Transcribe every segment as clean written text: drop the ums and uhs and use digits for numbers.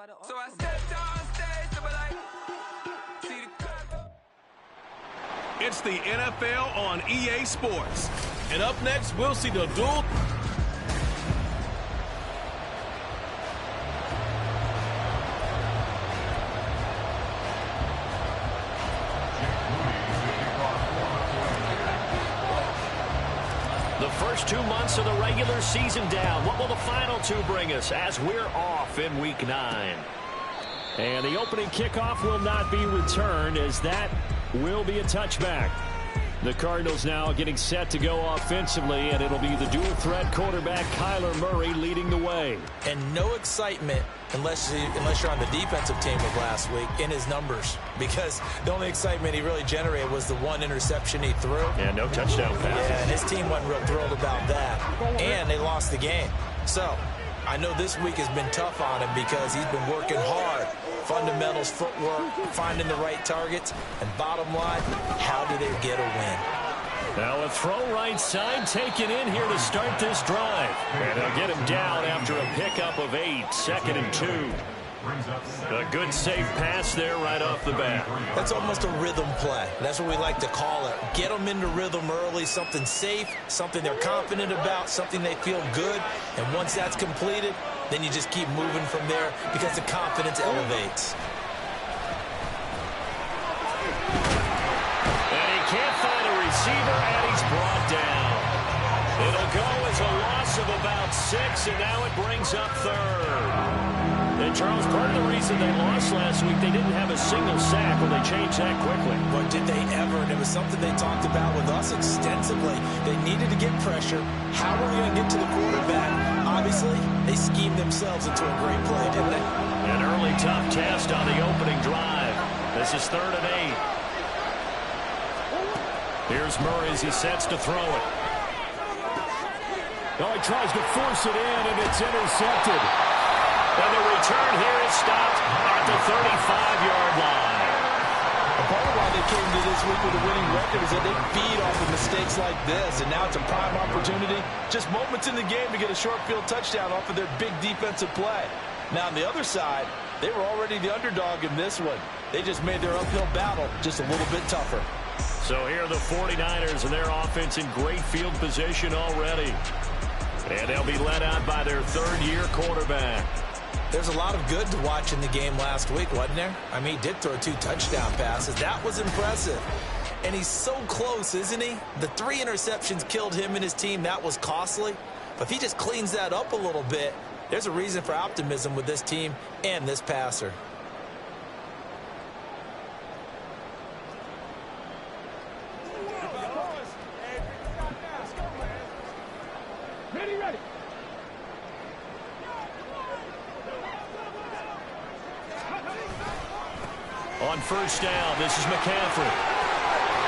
So I stepped on stage to be like, see the crowd. It's the NFL on EA Sports. And up next, we'll see the dual. The first 2 months of the regular season down. What will the final two bring us as we're off in Week 9? And the opening kickoff will not be returned, as that will be a touchback. The Cardinals now getting set to go offensively, and it'll be the dual-threat quarterback Kyler Murray leading the way. And no excitement unless you're on the defensive team of last week in his numbers, because the only excitement he really generated was the one interception he threw. Yeah, no touchdown pass. Yeah, and his team wasn't real thrilled about that. And they lost the game. So I know this week has been tough on him because he's been working hard. Fundamentals, footwork, finding the right targets, and bottom line, how do they get a win? Now a throw right side taken in here to start this drive. And they'll get him down after a pickup of 8, 2nd and 2. A good safe pass there right off the bat. That's almost a rhythm play. That's what we like to call it. Get them into rhythm early, something safe, something they're confident about, something they feel good. And once that's completed, then you just keep moving from there because the confidence elevates. And he can't find a receiver, and he's brought down. It'll go as a loss of about 6, and now it brings up 3rd. And, Charles, part of the reason they lost last week, they didn't have a single sack. Well, they changed that quickly. But did they ever? And it was something they talked about with us extensively. They needed to get pressure. How are we going to get to the quarterback? Obviously, they schemed themselves into a great play, didn't they? An early tough test on the opening drive. This is 3rd and 8. Here's Murray as he sets to throw it. Oh, he tries to force it in, and it's intercepted. And the return here is stopped at the 35-yard line. A part of why they came to this week with a winning record is that they feed off of mistakes like this, and now it's a prime opportunity. Just moments in the game to get a short field touchdown off of their big defensive play. Now, on the other side, they were already the underdog in this one. They just made their uphill battle just a little bit tougher. So here are the 49ers and their offense in great field position already. And they'll be led out by their 3rd-year quarterback. There's a lot of good to watch in the game last week, wasn't there? I mean, he did throw 2 touchdown passes. That was impressive. And he's so close, isn't he? The 3 interceptions killed him and his team. That was costly. But if he just cleans that up a little bit, there's a reason for optimism with this team and this passer. Ready. On 1st down, this is McCaffrey.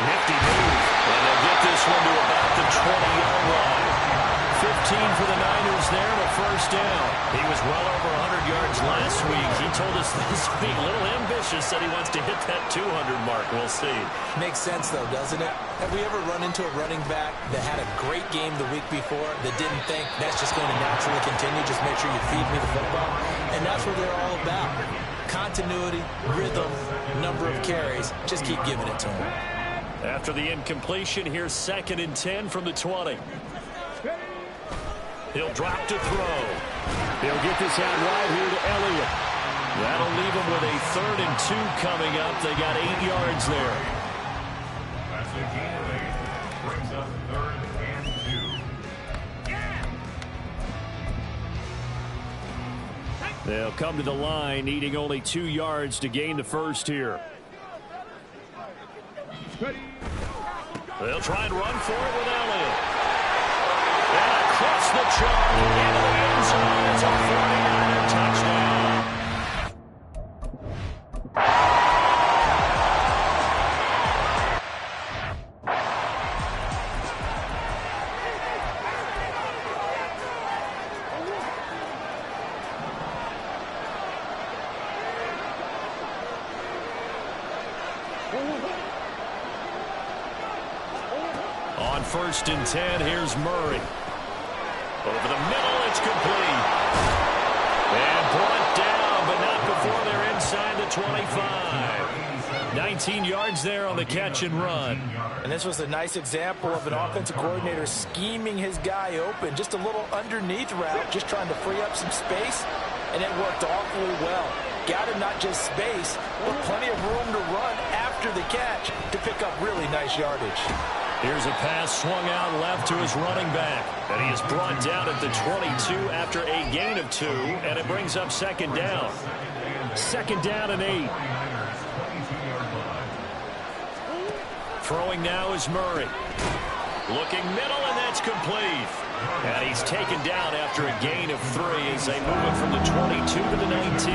Nifty move. And they'll get this one to about the 20-yard line. 15 for the Niners there, and a 1st down. He was well over 100 yards last week. He told us this week, a little ambitious, said he wants to hit that 200 mark. We'll see. Makes sense, though, doesn't it? Have we ever run into a running back that had a great game the week before that didn't think that's just going to naturally continue? Just make sure you feed me the football. And that's what they're all about. Continuity, rhythm, number of carries. Just keep giving it to him. After the incompletion, here's 2nd and 10 from the 20. He'll drop to throw. He'll get this out wide here to Elliott. That'll leave him with a 3rd and 2 coming up. They got 8 yards there. That's a gain of 8. Brings up 3rd and 2. They'll come to the line, needing only 2 yards to gain the 1st here. They'll try and run for it with Elliott. And across the chalk into the end zone. It's a 49er touchdown. On 1st and 10, here's Murray. Over the middle, it's complete. And brought down but not before they're inside the 25. 19 yards there on the catch and run. And this was a nice example of an offensive coordinator scheming his guy open. Just a little underneath route, just trying to free up some space, and it worked awfully well. Got him not just space, but plenty of room to run after the catch to pick up really nice yardage. Here's a pass swung out left to his running back. And he is brought down at the 22 after a gain of 2, and it brings up second down. Second down and 8. Throwing now is Murray. Looking middle, and that's complete. And he's taken down after a gain of 3 as they move it from the 22 to the 19.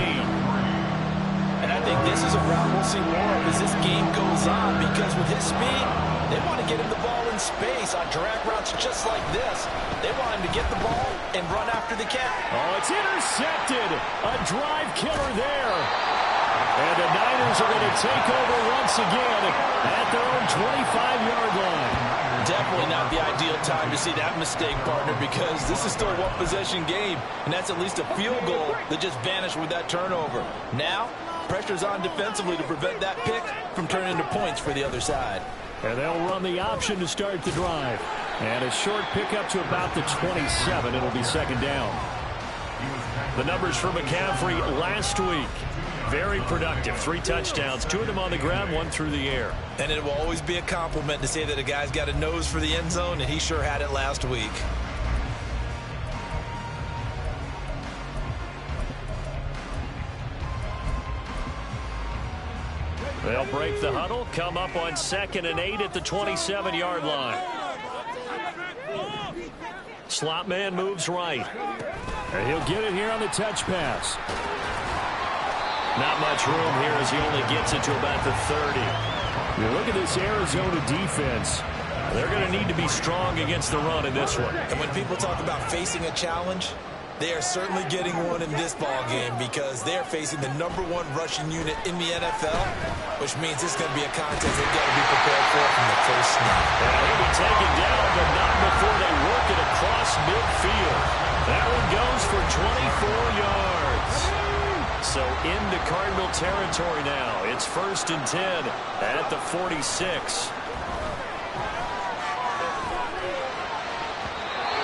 And I think this is a route we'll see more of as this game goes on, because with his speed, they want to get him the ball in space on drag routes just like this. They want him to get the ball and run after the catch. Oh, it's intercepted. A drive killer there. And the Niners are going to take over once again at their own 25-yard line. Definitely not the ideal time to see that mistake, partner, because this is still a one-possession game, and that's at least a field goal that just vanished with that turnover. Now, pressure's on defensively to prevent that pick from turning into points for the other side. And they'll run the option to start the drive. And a short pickup to about the 27. It'll be second down. The numbers for McCaffrey last week. Very productive. 3 touchdowns, 2 of them on the ground, 1 through the air. And it will always be a compliment to say that a guy's got a nose for the end zone, and he sure had it last week. They'll break the huddle, come up on 2nd and 8 at the 27-yard line. Slot man moves right. And he'll get it here on the touch pass. Not much room here as he only gets it to about the 30. You look at this Arizona defense. They're going to need to be strong against the run in this one. And when people talk about facing a challenge, they are certainly getting one in this ball game, because they're facing the #1 rushing unit in the NFL, which means it's going to be a contest they've got to be prepared for from the first snap. He'll be taken down, but not before they work it across midfield. That one goes for 24 yards. So into Cardinal territory now. It's 1st and 10 at the 46.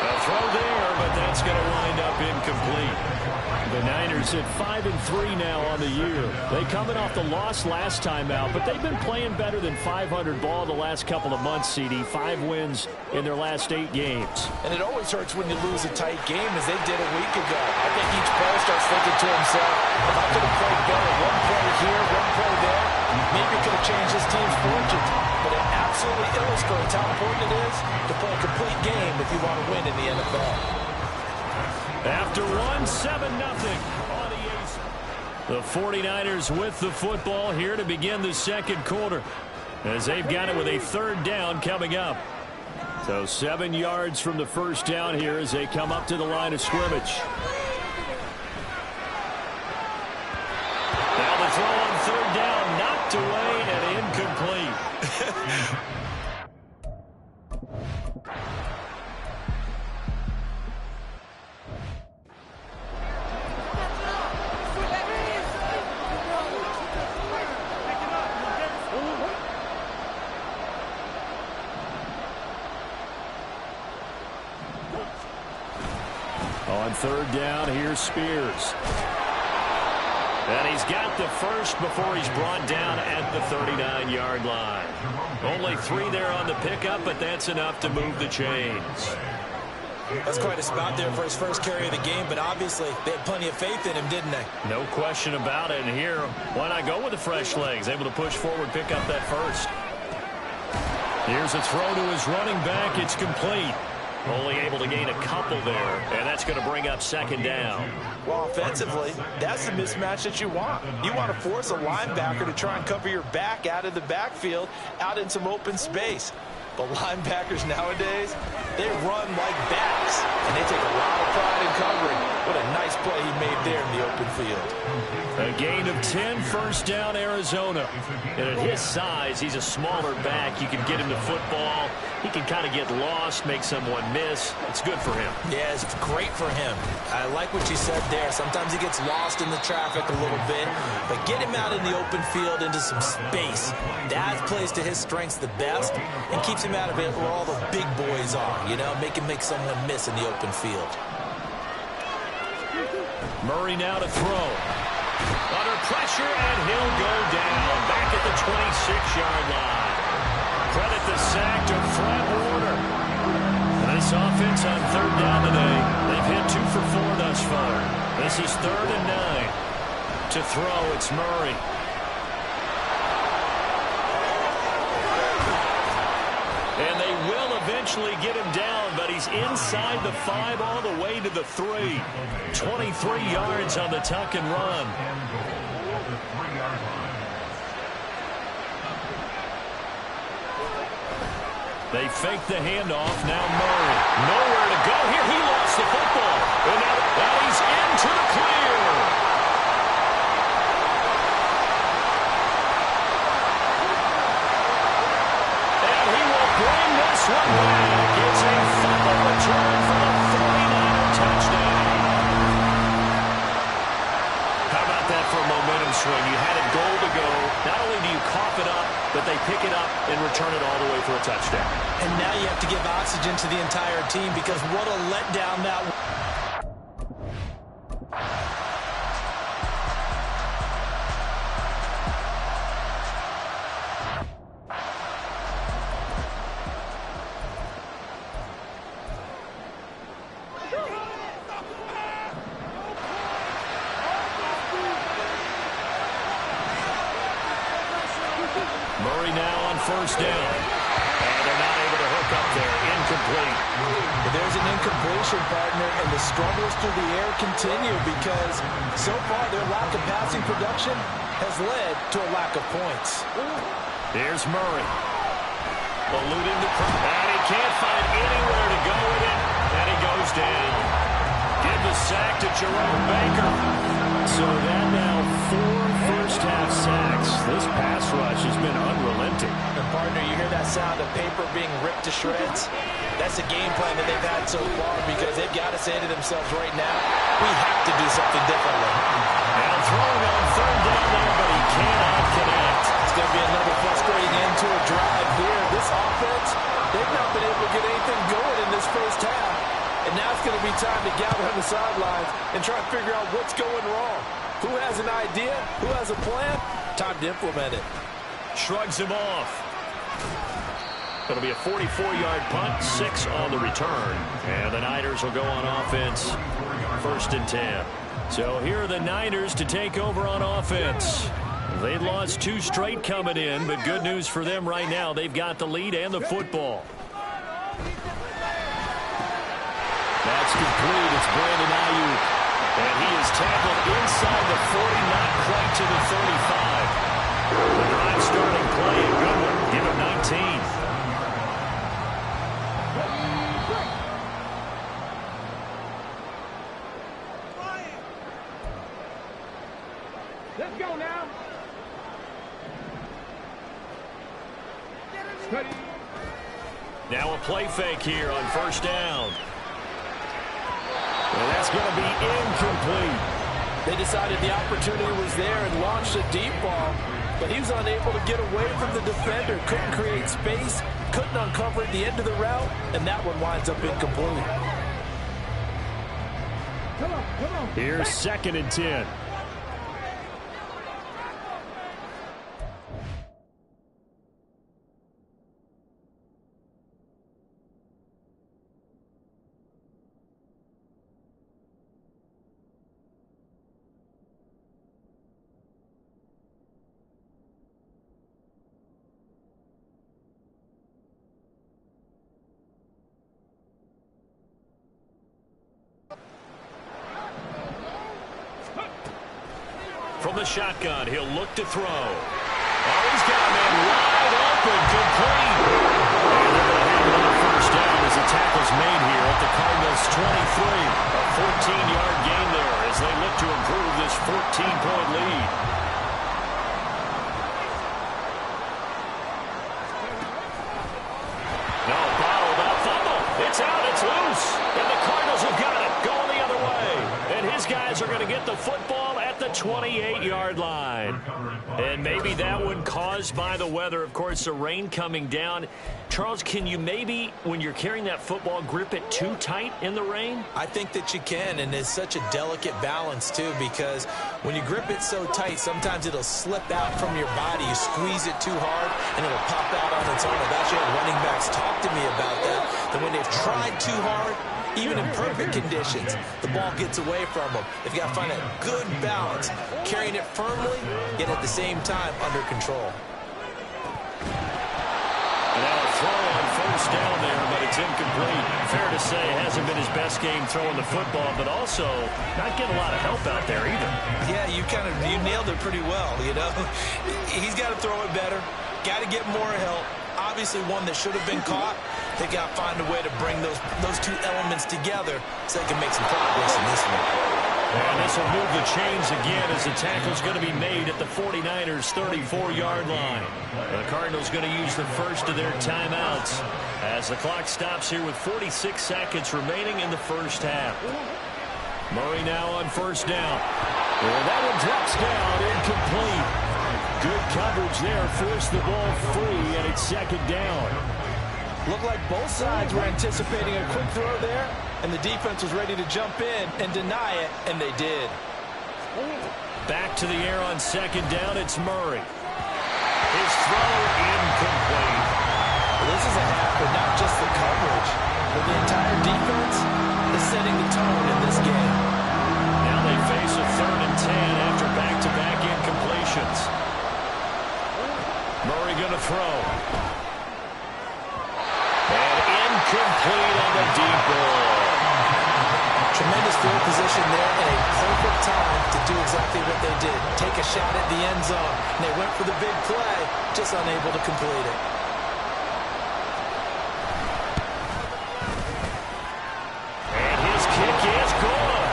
A throw there, but that's going to wind up incomplete. The Niners at 5-3 now on the year. They coming off the loss last time out, but they've been playing better than 500 ball the last couple of months, CD. 5 wins in their last 8 games. And it always hurts when you lose a tight game, as they did a week ago. I think each player starts thinking to himself, if I could have played better, one play here, one play there, maybe it could have changed this team's fortunes. But it absolutely illustrates how important it is to play a complete game if you want to win in the NFL. After 7-0 on the 49ers with the football here to begin the second quarter, as they've got it with a 3rd down coming up. So 7 yards from the first down here as they come up to the line of scrimmage. Now the throw on 3rd down, knocked away and incomplete. On 3rd down, here's Spears. And he's got the first before he's brought down at the 39-yard line. Only 3 there on the pickup, but that's enough to move the chains. That's quite a spot there for his first carry of the game, but obviously they had plenty of faith in him, didn't they? No question about it. And here, why not go with the fresh legs? Able to push forward, pick up that first. Here's a throw to his running back. It's complete. Only able to gain a couple there, and that's going to bring up 2nd down. Well, offensively, that's the mismatch that you want. You want to force a linebacker to try and cover your back out of the backfield, out in some open space. But linebackers nowadays, they run like backs, and they take a lot of pride in covering. What a nice play he made there in the open field. A gain of 10, 1st down, Arizona. And at his size, he's a smaller back. You can get him the football. He can kind of get lost, make someone miss. It's good for him. Yeah, it's great for him. I like what you said there. Sometimes he gets lost in the traffic a little bit, but get him out in the open field into some space. That plays to his strengths the best and keeps him out of it where all the big boys are, you know, make him make someone miss in the open field. Murray now to throw. Under pressure, and he'll go down back at the 26-yard line. Credit the sack to Fred Warner. This offense on third down today. They've hit 2 for 4 thus far. This is 3rd and 9. To throw, it's Murray. And they will eventually get him down, but he's inside the 5 all the way to the 3. 23 yards on the tuck and run. They fake the handoff. Now Murray. Nowhere to go here. He lost the football. And now he's into the clear. And he will bring this one back. It's a fumble return for the 49er touchdown. How about that for a momentum swing? You had a goal to go. Not only do you cough it up, but they pick it up and return it all the way for a touchdown. And now you have to give oxygen to the entire team because what a letdown that was. Murray now on first down. And they're not able to hook up there. Incomplete. But there's an incompletion, partner, and the struggles through the air continue because so far their lack of passing production has led to a lack of points. Here's Murray. Alluding to and he can't find anywhere to go with it. And he goes down. Give the sack to Jerome Baker. So that now 4 first-half sacks. This pass rush has been unrelenting. And partner, you hear that sound of paper being ripped to shreds? That's the game plan that they've had so far because they've got to say to themselves right now, we have to do something differently. Now throwing on third down there, but he cannot connect. It's going to be another frustrating end to a drive here. This offense, they've not been able to get anything going in this first half. And now it's going to be time to gather on the sidelines and try to figure out what's going wrong. Who has an idea? Who has a plan? Time to implement it. Shrugs him off. It'll be a 44-yard punt, 6 on the return. And the Niners will go on offense, 1st and 10. So here are the Niners to take over on offense. They'd lost 2 straight coming in, but good news for them right now. They've got the lead and the football. That's complete. It's Brandon Ayuk. And he is tackled inside the 40, not quite to the 35. The drive starting play, a good one. Give him 19. Let's go now. Now a play fake here on first down. And that's going to be incomplete. They decided the opportunity was there and launched a deep ball, but he was unable to get away from the defender, couldn't create space, couldn't uncover at the end of the route, and that one winds up incomplete. Here's 2nd and 10. From the shotgun, he'll look to throw. Oh, he's got a man wide open, complete. And they're going to have it on first down as the tackle's made here at the Cardinals' 23. A 14-yard gain there as they look to improve this 14-point lead. No, loose. And the Cardinals have got it. Going the other way. And his guys are going to get the football at the 28-yard line. And maybe that one caused by the weather. Of course, the rain coming down. Charles, can you maybe, when you're carrying that football, grip it too tight in the rain? I think that you can, and it's such a delicate balance, too, because when you grip it so tight, sometimes it'll slip out from your body. You squeeze it too hard, and it'll pop out on its own. I've actually had running backs talk to me about that when they've tried too hard, even in perfect conditions, the ball gets away from them. They've got to find a good balance, carrying it firmly, yet at the same time under control. And now a throw on first down there, but it's incomplete. Fair to say, it hasn't been his best game throwing the football, but also not getting a lot of help out there either. Yeah, you nailed it pretty well, you know. He's got to throw it better, got to get more help. Obviously one that should have been caught. They got to find a way to bring those two elements together so they can make some progress in this one. And this will move the chains again as the tackle's going to be made at the 49ers' 34-yard line. The Cardinals going to use the first of their timeouts as the clock stops here with 46 seconds remaining in the first half. Murray now on first down. Well, that one drops down, incomplete. Good coverage there, forced the ball free, and it's second down. Looked like both sides were anticipating a quick throw there, and the defense was ready to jump in and deny it, and they did. Back to the air on second down, it's Murray. His throw incomplete. Well, this is a half, but not just the coverage, but the entire defense is setting the tone in this game. Now they face a 3rd and 10 after back-to-back incompletions. Murray going to throw. And incomplete on the deep ball. Tremendous field position there and a perfect time to do exactly what they did. Take a shot at the end zone. And they went for the big play, just unable to complete it. And his kick is good.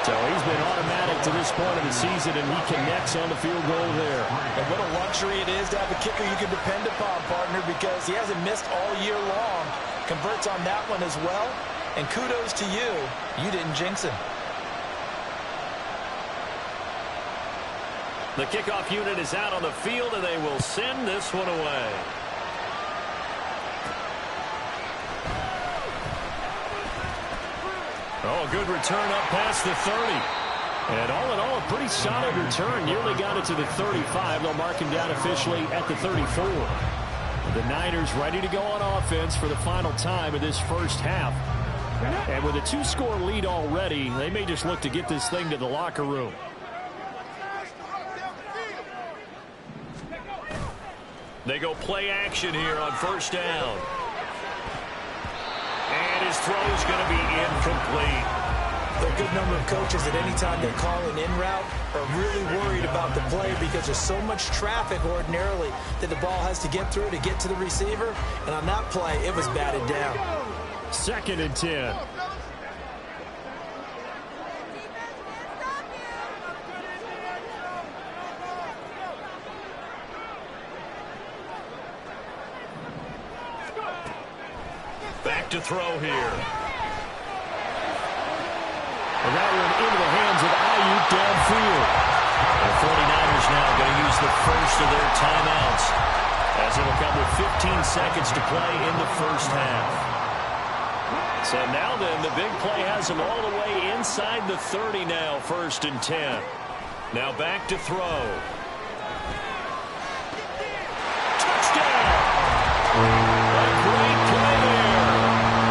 So he's been automatic to this point of the season, and he connects on the field goal there. And what a luxury it is to have a kicker you can depend upon, partner, because he hasn't missed all year long. Converts on that one as well. And kudos to you. You didn't jinx him. The kickoff unit is out on the field, and they will send this one away. Oh, good return up past the 30. And all in all, a pretty solid return. Nearly got it to the 35. They'll mark him down officially at the 34. The Niners ready to go on offense for the final time of this first half. And with a 2-score lead already, they may just look to get this thing to the locker room. They go play action here on first down. And his throw is going to be incomplete. There are a good number of coaches at any time they call an in route are really worried about the play because there's so much traffic ordinarily that the ball has to get through to get to the receiver. And on that play, it was batted down. 2nd and 10. Back to throw here. And that one into the hands of Ayuk downfield. The 49ers now going to use the first of their timeouts as it will come with 15 seconds to play in the first half. So now then, the big play has them all the way inside the 30 now, 1st and 10. Now back to throw. Touchdown! A great play there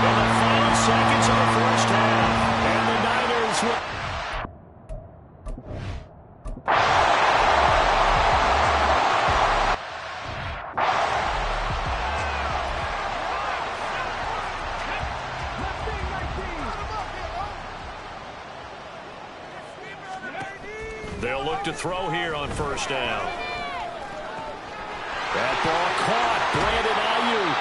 in the final seconds of the first half. And the Niners will... They'll look to throw here on first down. That ball caught. Brandon Ayuk.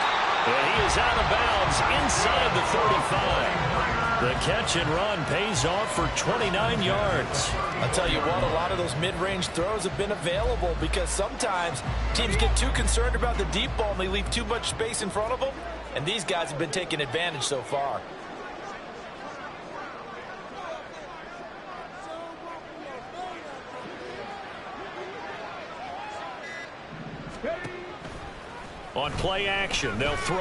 And he is out of bounds inside the 35. The catch and run pays off for 29 yards. I'll tell you what, a lot of those mid-range throws have been available because sometimes teams get too concerned about the deep ball and they leave too much space in front of them. And these guys have been taking advantage so far. On play action, they'll throw.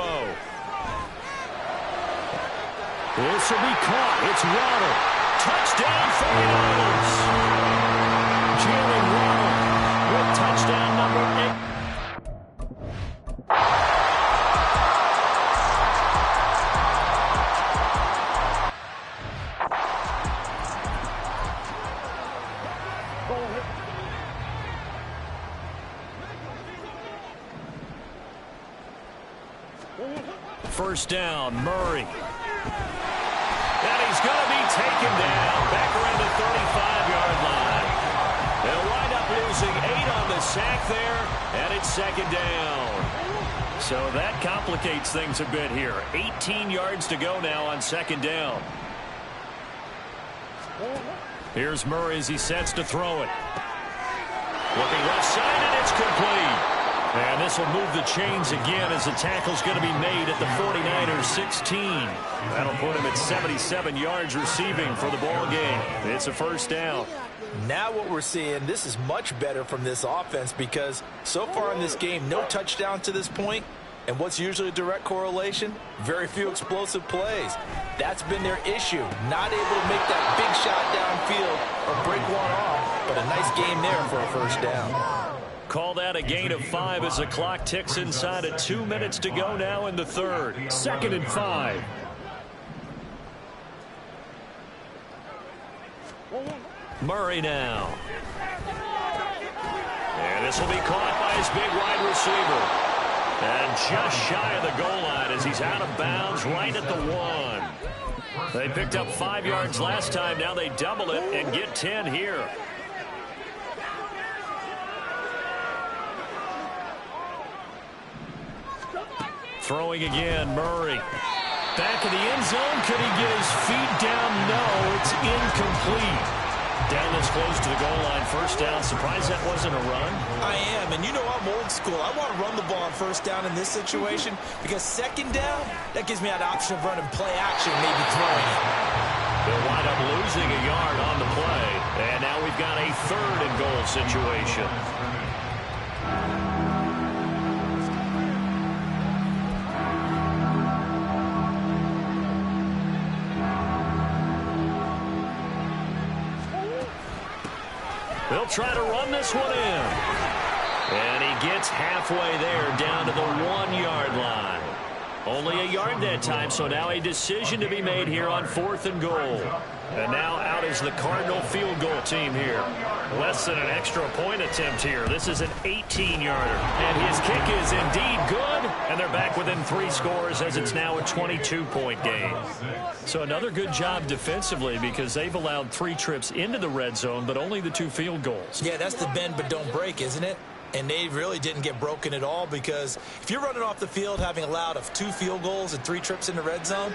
This will be caught. It's Waddle. Touchdown, 49ers. Jalen Waddle with touchdown number 8. First down, Murray. And he's going to be taken down back around the 35-yard line. They'll wind up losing 8 on the sack there, and it's second down. So that complicates things a bit here. 18 yards to go now on second down. Here's Murray as he sets to throw it. Looking left side, and it's complete. And this will move the chains again as the tackle's going to be made at the 49ers 16. That'll put him at 77 yards receiving for the ball game. It's a first down. Now what we're seeing, this is much better from this offense because so far in this game, no touchdown to this point. And what's usually a direct correlation? Very few explosive plays. That's been their issue. Not able to make that big shot downfield or break one off. But a nice game there for a first down. Call that a gain of 5 as the clock ticks inside of 2 minutes to go now in the third. 2nd and 5. Murray now. And this will be caught by his big wide receiver. And just shy of the goal line as he's out of bounds right at the 1. They picked up 5 yards last time. Now they double it and get 10 here. Throwing again, Murray. Back in the end zone. Could he get his feet down? No, it's incomplete. Down this close to the goal line. First down. Surprised that wasn't a run? I am, and you know I'm old school. I want to run the ball on first down in this situation because second down, that gives me that option of running play action, maybe throwing it. They'll wind up losing a yard on the play. And now we've got a 3rd and goal situation. They'll try to run this one in. And he gets halfway there down to the 1-yard line. Only a yard that time, so now a decision to be made here on 4th and goal. And now out is the Cardinal field goal team here. Less than an extra point attempt here. This is an 18-yarder. And his kick is indeed good. And they're back within 3 scores as it's now a 22-point game. So another good job defensively because they've allowed 3 trips into the red zone, but only the 2 field goals. Yeah, that's the bend but don't break, isn't it? And they really didn't get broken at all because if you're running off the field having allowed 2 field goals and 3 trips in the red zone,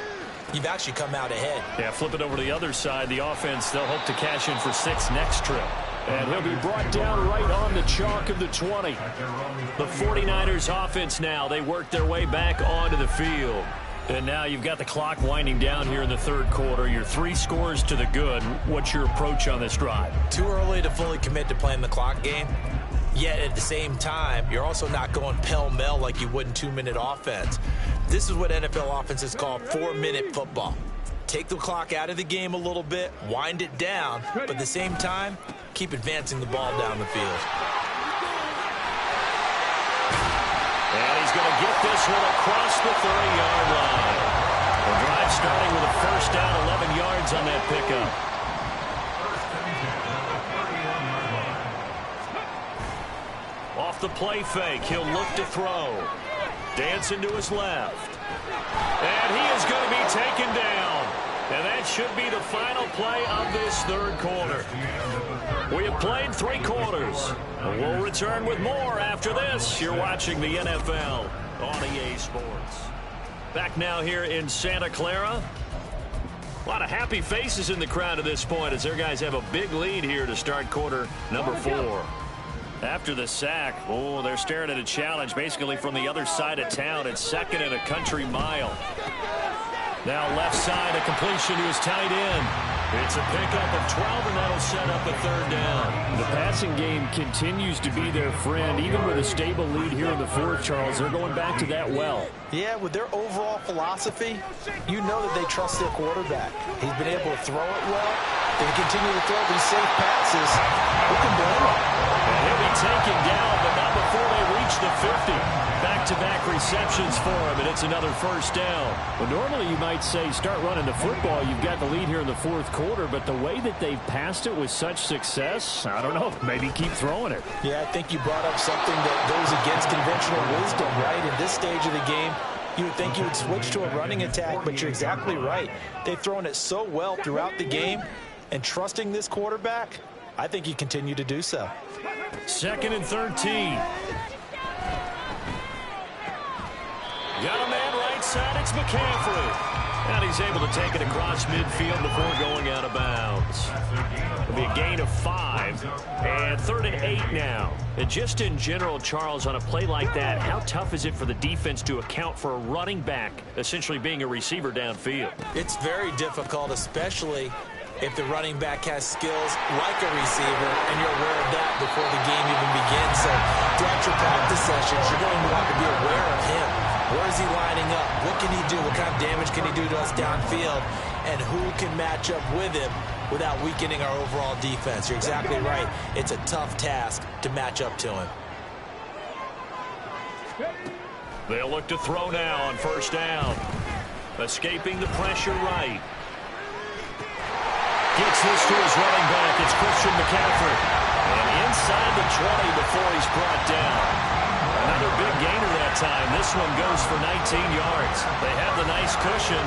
you've actually come out ahead. Yeah, flip it over to the other side. The offense, they'll hope to cash in for 6 next trip. And he'll be brought down right on the chalk of the 20. The 49ers offense now, they work their way back onto the field. And now you've got the clock winding down here in the third quarter. You're 3 scores to the good. What's your approach on this drive? Too early to fully commit to playing the clock game. Yet at the same time, you're also not going pell-mell like you would in 2-minute offense. This is what NFL offenses call 4-minute football. Take the clock out of the game a little bit, wind it down, but at the same time, keep advancing the ball down the field. And he's going to get this one across the 30-yard line. The drive starting with a first down, 11 yards on that pickup. Off the play fake, he'll look to throw. Dancing to his left. And he is going to be taken down. And that should be the final play of this third quarter. We have played 3 quarters. We'll return with more after this. You're watching the NFL on EA Sports. Back now here in Santa Clara. A lot of happy faces in the crowd at this point as their guys have a big lead here to start quarter number 4. After the sack, they're staring at a challenge basically from the other side of town. It's 2nd and a country mile. Now left side, a completion to his tight end. It's a pickup of 12, and that'll set up a third down. The passing game continues to be their friend. Even with a stable lead here in the fourth, Charles, they're going back to that well. Yeah, with their overall philosophy, you know that they trust their quarterback. He's been able to throw it well. They continue to throw these safe passes. Who can blame him? And he'll be taken down, but not before they reach the 50. Back-to-back receptions for him, and it's another first down. Well, normally you might say start running the football. You've got the lead here in the fourth quarter, but the way that they've passed it with such success, I don't know, maybe keep throwing it. Yeah, I think you brought up something that goes against conventional wisdom, right? In this stage of the game, you would think you would switch to a running attack, but you're exactly right. They've thrown it so well throughout the game, and trusting this quarterback, I think you continue to do so. 2nd and 13. Got a man right side, it's McCaffrey. And he's able to take it across midfield before going out of bounds. It'll be a gain of 5. And 3rd and 8 now. And just in general, Charles, on a play like that, how tough is it for the defense to account for a running back essentially being a receiver downfield? It's very difficult, especially if the running back has skills like a receiver, and you're aware of that before the game even begins. So throughout your practice sessions, you're going to want to be aware of him. Where is he lining up? What can he do? What kind of damage can he do to us downfield? And who can match up with him without weakening our overall defense? You're exactly right. It's a tough task to match up to him. They'll look to throw now on first down. Escaping the pressure right. Gets this to his running back. It's Christian McCaffrey. And inside the 20 before he's brought down. Another big gainer that time. This one goes for 19 yards. They have the nice cushion.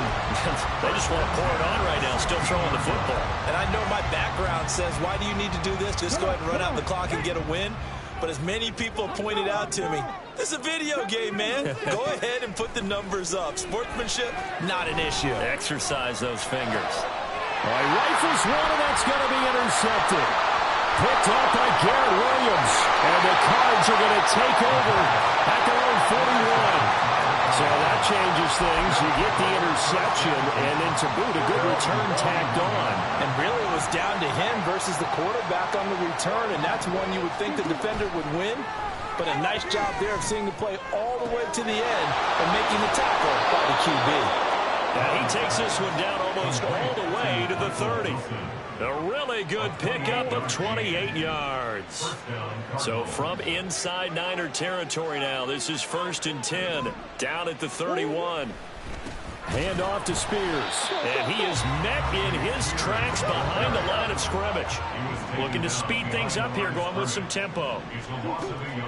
They just want to pour it on right now, still throwing the football. And I know my background says, why do you need to do this? Just go ahead and run out the clock and get a win. But as many people pointed out to me, this is a video game, man. Go ahead and put the numbers up. Sportsmanship, not an issue. Exercise those fingers. All right, rifles one, and that's going to be intercepted. Picked up by Garrett Williams. And the Cards are going to take over at their own 41. So that changes things. You get the interception, and then to boot, a good return tagged on. And really it was down to him versus the quarterback on the return, and that's one you would think the defender would win. But a nice job there of seeing the play all the way to the end and making the tackle by the QB. And he takes this one down almost all the way to the 30. A really good pickup of 28 yards. So from inside Niner territory now, this is 1st and 10, down at the 31. Hand off to Spears. And he is met in his tracks behind the line of scrimmage. Looking to speed things up here, going with some tempo.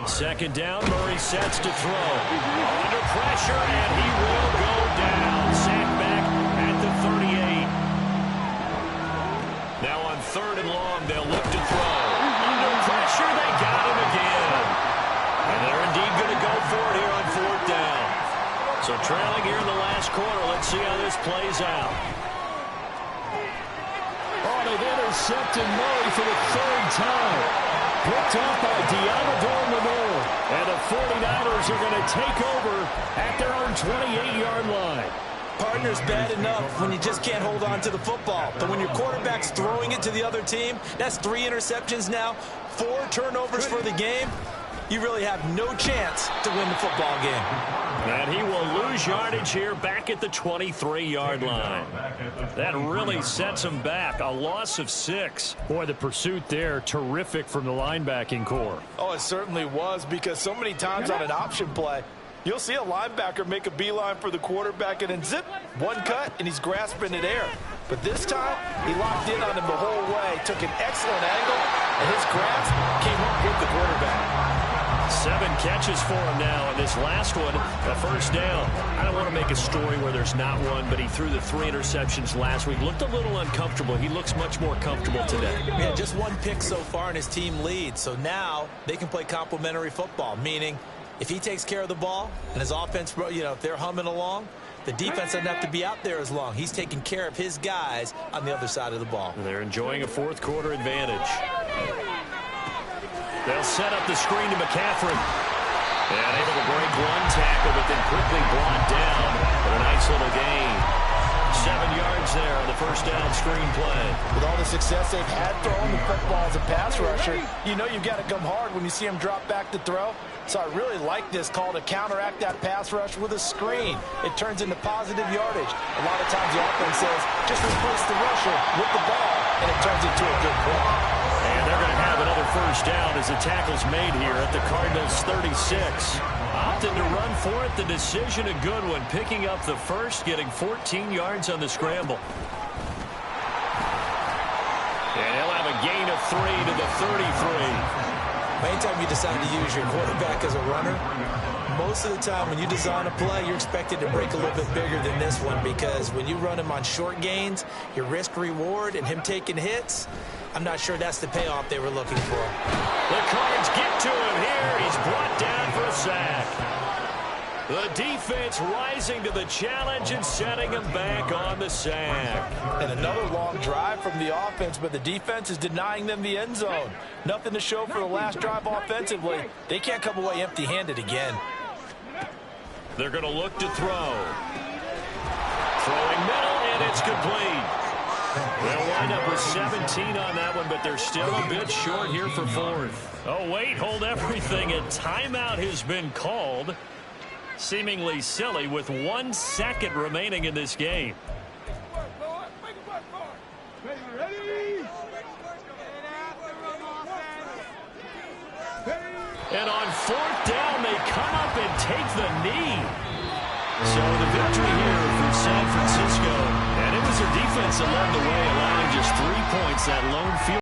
2nd down, Murray sets to throw. Under pressure, and he will go down. Sacked back at the 38. Now on 3rd and long, they'll look to throw. Under pressure, they got him again. And they're indeed going to go for it here on 4th down. So trailing here in the last quarter, let's see how this plays out. Oh, they've intercepted Murray for the 3rd time. Picked up by Diamador Lenore. And the 49ers are going to take over at their own 28-yard line. Partner's bad enough when you just can't hold on to the football. But when your quarterback's throwing it to the other team, that's 3 interceptions now, 4 turnovers for the game. You really have no chance to win the football game. And he will lose yardage here back at the 23-yard line. That really sets him back. A loss of 6. Boy, the pursuit there, terrific from the linebacking core. Oh, it certainly was, because so many times on an option play, you'll see a linebacker make a beeline for the quarterback and then zip, one cut, and he's grasping at air. But this time, he locked in on him the whole way, took an excellent angle, and his grasp came up with the quarterback. 7 catches for him now, and this last one, a first down. I don't want to make a story where there's not one, but he threw the 3 interceptions last week. Looked a little uncomfortable. He looks much more comfortable today. Yeah, just 1 pick so far, and his team leads. So now they can play complementary football, meaning if he takes care of the ball and his offense, if they're humming along, the defense doesn't have to be out there as long. He's taking care of his guys on the other side of the ball. They're enjoying a 4th quarter advantage. They'll set up the screen to McCaffrey. And able to break 1 tackle, but then quickly brought down for a nice little gain. 7 yards there on the first down screen play. With all the success they've had throwing the football as a pass rusher, you know you've got to come hard when you see them drop back to throw. So I really like this call to counteract that pass rush with a screen. It turns into positive yardage. A lot of times the offense says, just replace the rusher with the ball, and it turns into a good play. And they're going to have another first down as the tackle's made here at the Cardinals' 36. Opted to run for it. The decision a good one. Picking up the first, getting 14 yards on the scramble. And he'll have a gain of 3 to the 33. Anytime you decide to use your quarterback as a runner, most of the time when you design a play, you're expected to break a little bit bigger than this one, because when you run him on short gains, your risk-reward and him taking hits, I'm not sure that's the payoff they were looking for. The Cards get to him here. He's brought down for a sack. The defense rising to the challenge and setting him back on the sack. And another long drive from the offense, but the defense is denying them the end zone. Nothing to show for the last drive offensively. They can't come away empty-handed again. They're going to look to throw. Throwing middle, and it's complete. They'll wind up with 17 on that one, but they're still a bit short here for fourth. Oh, wait, hold everything. A timeout has been called. Seemingly silly with 1 second remaining in this game. And on fourth down, they come up and take the knee. So the victory here for San Francisco. And it was their defense that led the way, allowing just 3 points. That lone field